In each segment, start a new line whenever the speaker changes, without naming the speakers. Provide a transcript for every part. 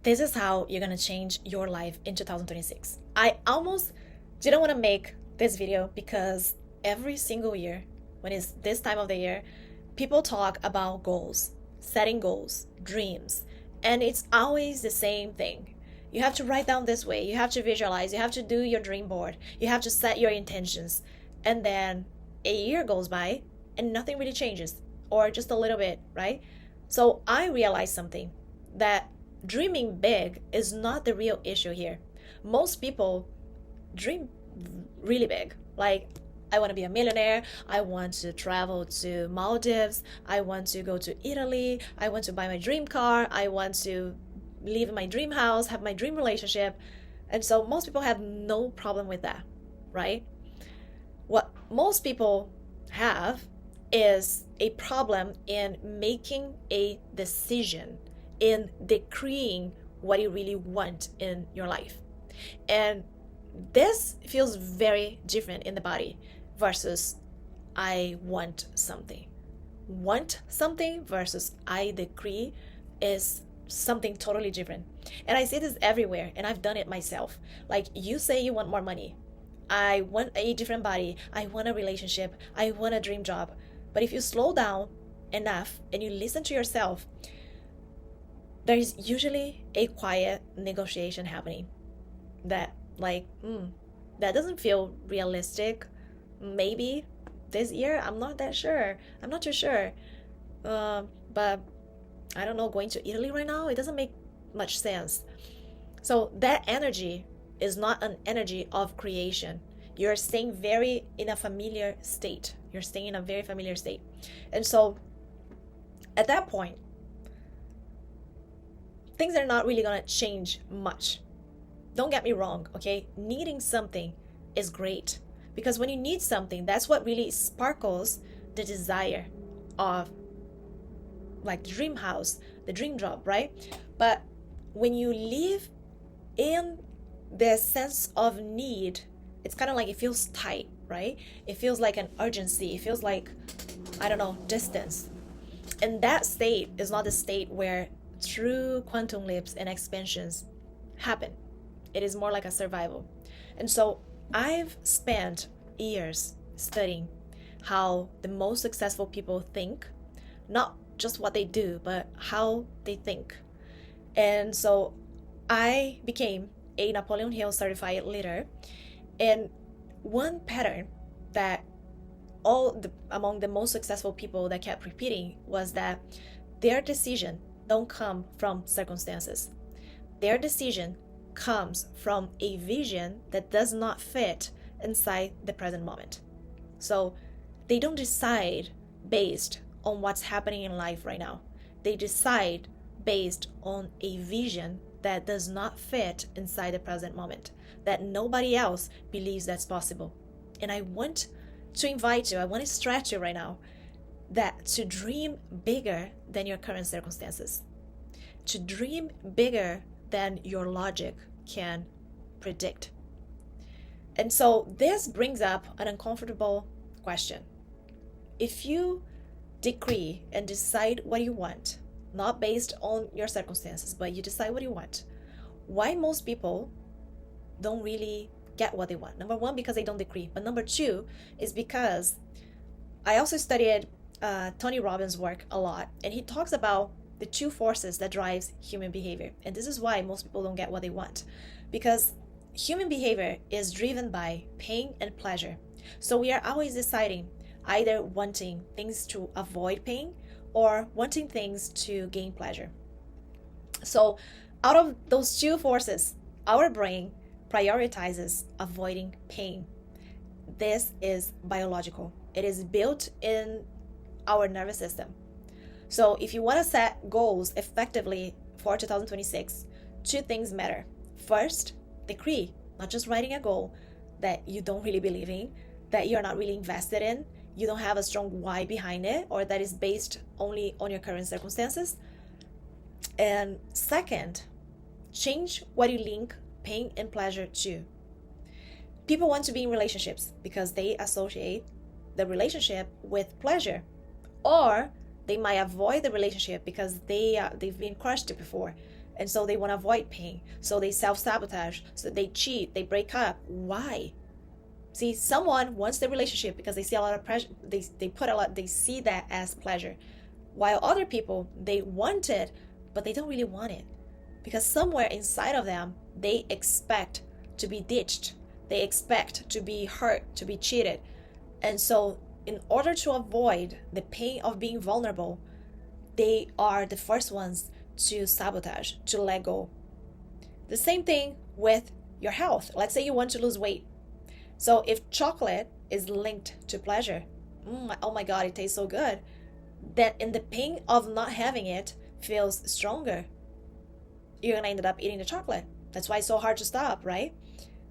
this is how you're gonna change your life in 2026. I almost didn't want to make this video because every single year, when it's this time of the year, people talk about goals, setting goals, dreams, and it's always the same thing. You have to write down this way, you have to visualize, you have to do your dream board, you have to set your intentions, and then a year goes by and nothing really changes, or just a little bit, right? So I realized something, that dreaming big is not the real issue here. Most people dream really big. Like, I want to be a millionaire, I want to travel to Maldives, I want to go to Italy, I want to buy my dream car, I want to live in my dream house, have my dream relationship. And so most people have no problem with that, right? What most people have is a problem in making a decision, in decreeing what you really want in your life. And this feels very different in the body versus I want something. Want something versus I decree is something totally different. And I see this everywhere, and I've done it myself. Like, you say you want more money, I want a different body, I want a relationship, I want a dream job. But if you slow down enough and you listen to yourself, there is usually a quiet negotiation happening that, like, that doesn't feel realistic. Maybe this year, I'm not that sure. I'm not too sure. But I don't know, going to Italy right now, it doesn't make much sense. So that energy is not an energy of creation. You're staying very in a familiar state. You're staying in a very familiar state. And so at that point, things are not really gonna change much. Don't get me wrong, okay? Needing something is great, because when you need something, that's what really sparkles the desire of, like, the dream house, the dream job, right? But when you live in the sense of need, it's kind of like, it feels tight, right? It feels like an urgency. It feels like, I don't know, distance. And that state is not the state where true quantum leaps and expansions happen. It is more like a survival. And so I've spent years studying how the most successful people think, not just what they do, but how they think. And so I became a Napoleon Hill certified leader. And one pattern that among the most successful people that kept repeating was that their decision don't come from circumstances. Their decision comes from a vision that does not fit inside the present moment. So they don't decide based on what's happening in life right now. They decide based on a vision that does not fit inside the present moment, that nobody else believes that's possible. And I want to invite you, I want to stretch you right now, that to dream bigger than your current circumstances, to dream bigger than your logic can predict. And so this brings up an uncomfortable question. If you decree and decide what you want, not based on your circumstances, but you decide what you want, why most people don't really get what they want? Number one, because they don't decree. But number two is because I also studied Tony Robbins' work a lot, and he talks about the two forces that drives human behavior. And this is why most people don't get what they want, because human behavior is driven by pain and pleasure. So we are always deciding, either wanting things to avoid pain or wanting things to gain pleasure. So out of those two forces, our brain prioritizes avoiding pain. This is biological. It is built in our nervous system. So if you want to set goals effectively for 2026, two things matter. First, decree, not just writing a goal that you don't really believe in, that you're not really invested in, you don't have a strong why behind it, or that is based only on your current circumstances. And second, change what you link pain and pleasure to. People want to be in relationships because they associate the relationship with pleasure, or they might avoid the relationship because they've been crushed before And so they want to avoid pain. So they self-sabotage. So they cheat, they break up. Why? See, someone wants the relationship because they see a lot of pressure. They put a lot, they see that as pleasure. While other people, they want it, but they don't really want it. Because somewhere inside of them, they expect to be ditched. They expect to be hurt, to be cheated. And so in order to avoid the pain of being vulnerable, they are the first ones to sabotage, to let go. The same thing with your health. Let's say you want to lose weight. So if chocolate is linked to pleasure, oh my God, it tastes so good, then in the pain of not having it feels stronger. You're gonna end up eating the chocolate. That's why it's so hard to stop, right?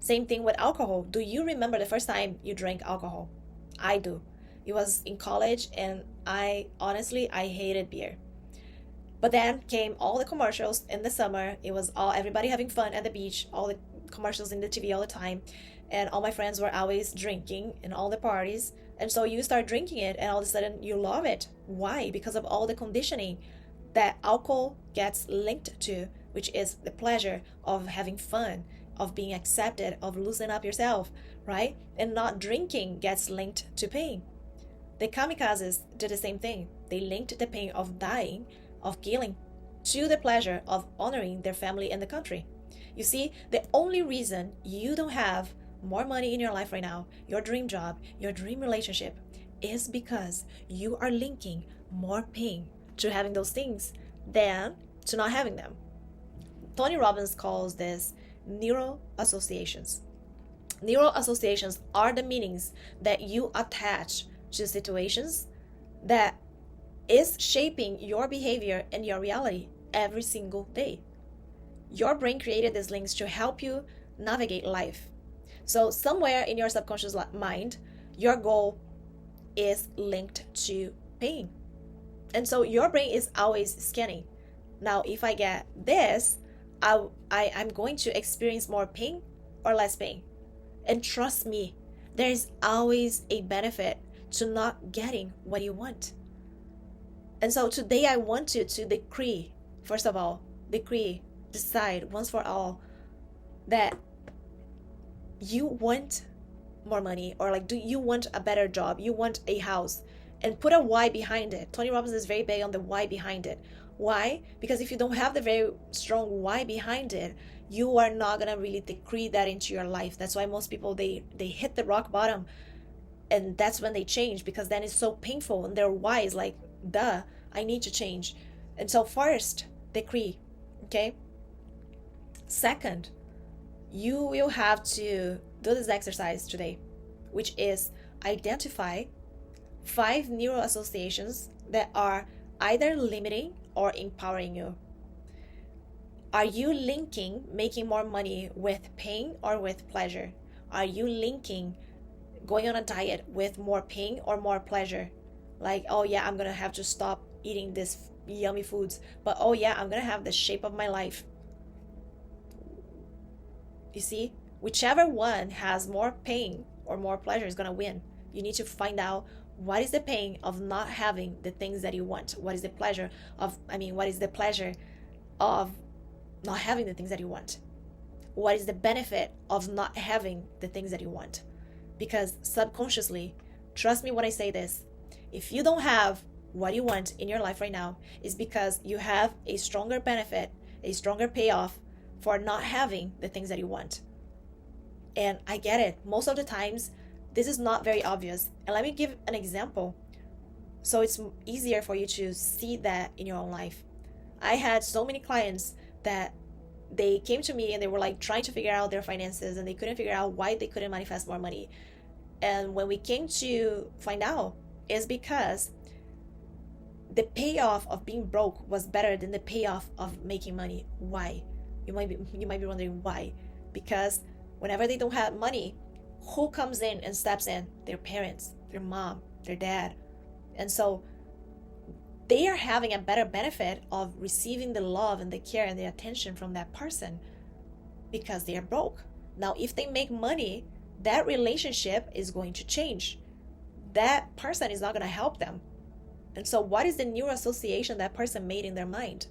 Same thing with alcohol. Do you remember the first time you drank alcohol? I do. It was in college, and I hated beer. But then came all the commercials in the summer. It was all everybody having fun at the beach, all the commercials in the TV all the time, and all my friends were always drinking in all the parties. And so you start drinking it, and all of a sudden you love it. Why? Because of all the conditioning that alcohol gets linked to, which is the pleasure of having fun, of being accepted, of loosening up yourself, right? And not drinking gets linked to pain. The kamikazes did the same thing. They linked the pain of dying, of killing, to the pleasure of honoring their family and the country. You see, the only reason you don't have more money in your life right now, your dream job, your dream relationship, is because you are linking more pain to having those things than to not having them. Tony Robbins calls this Neuro-Associations. Neuro-Associations are the meanings that you attach to situations that is shaping your behavior and your reality every single day. Your brain created these links to help you navigate life. So somewhere in your subconscious mind, your goal is linked to pain. And so your brain is always scanning. Now, if I get this, I'm going to experience more pain or less pain. And trust me, there is always a benefit to not getting what you want. And so today I want you to decree, first of all, decide once for all that you want more money, or like, do you want a better job? You want a house, and put a why behind it. Tony Robbins is very big on the why behind it. Why? Because if you don't have the very strong why behind it, you are not gonna really decree that into your life. That's why most people they hit the rock bottom, and that's when they change, because then it's so painful, and their why is like, duh, I need to change. And so first, decree, okay? Second, you will have to do this exercise today, which is identify 5 neuro-associations that are either limiting or empowering you. Are you linking making more money with pain or with pleasure? Are you linking going on a diet with more pain or more pleasure? Like, oh yeah, I'm gonna have to stop eating this yummy foods, but oh yeah, I'm gonna have the shape of my life. You see, whichever one has more pain or more pleasure is gonna win. You need to find out what is the pain of not having the things that you want. What is the pleasure of not having the things that you want? What is the benefit of not having the things that you want? Because subconsciously, trust me when I say this, if you don't have what you want in your life right now, it's because you have a stronger benefit, a stronger payoff for not having the things that you want. And I get it. Most of the times, this is not very obvious. And let me give an example so it's easier for you to see that in your own life. I had so many clients that they came to me and they were like trying to figure out their finances, and they couldn't figure out why they couldn't manifest more money. And when we came to find out, is because the payoff of being broke was better than the payoff of making money. Why? You might be wondering why. Because whenever they don't have money, who comes in and steps in? Their parents, their mom, their dad. And so they are having a better benefit of receiving the love and the care and the attention from that person because they are broke. Now, if they make money, that relationship is going to change. That person is not going to help them. And so what is the neuro association that person made in their mind,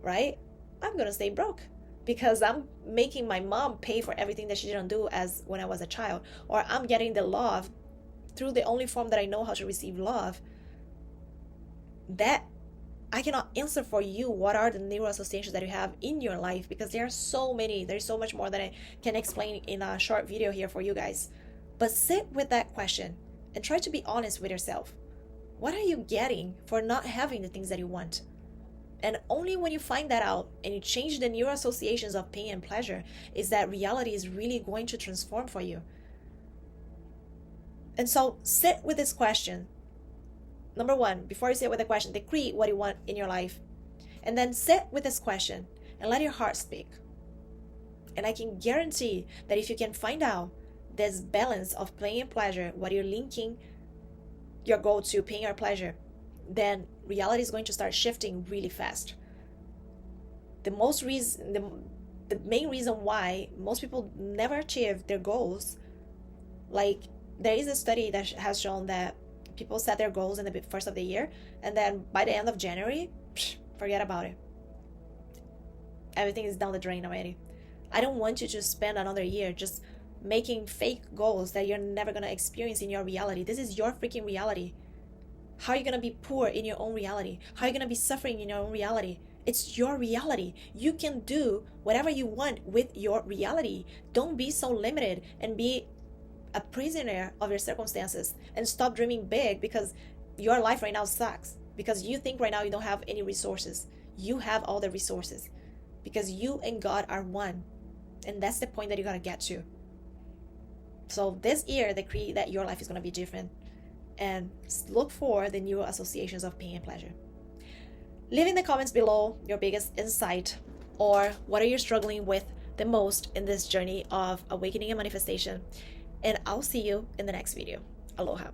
right? I'm gonna stay broke because I'm making my mom pay for everything that she didn't do as when I was a child, or I'm getting the love through the only form that I know how to receive love. That I cannot answer for you what are the neuro-associations that you have in your life, because there are so many. There's so much more that I can explain in a short video here for you guys. But sit with that question and try to be honest with yourself. What are you getting for not having the things that you want? And only when you find that out and you change the neuro-associations of pain and pleasure is that reality is really going to transform for you. And so sit with this question. Number one, before you sit with the question, decree what you want in your life. And then sit with this question and let your heart speak. And I can guarantee that if you can find out this balance of pain and pleasure, what you're linking your goal to, pain or pleasure, then reality is going to start shifting really fast. The main reason why most people never achieve their goals, like there is a study that has shown that people set their goals in the first of the year, and then by the end of January, forget about it. Everything is down the drain already. I don't want you to spend another year just making fake goals that you're never going to experience in your reality. This is your freaking reality. How are you going to be poor in your own reality? How are you going to be suffering in your own reality? It's your reality. You can do whatever you want with your reality. Don't be so limited and be a prisoner of your circumstances, and stop dreaming big because your life right now sucks, because you think right now you don't have any resources. You have all the resources because you and God are one, and that's the point that you got to get to. So this year, decree that your life is going to be different, and look for the neuro-associations of pain and pleasure. Leave in the comments below your biggest insight, or what are you struggling with the most in this journey of awakening and manifestation. And I'll see you in the next video. Aloha.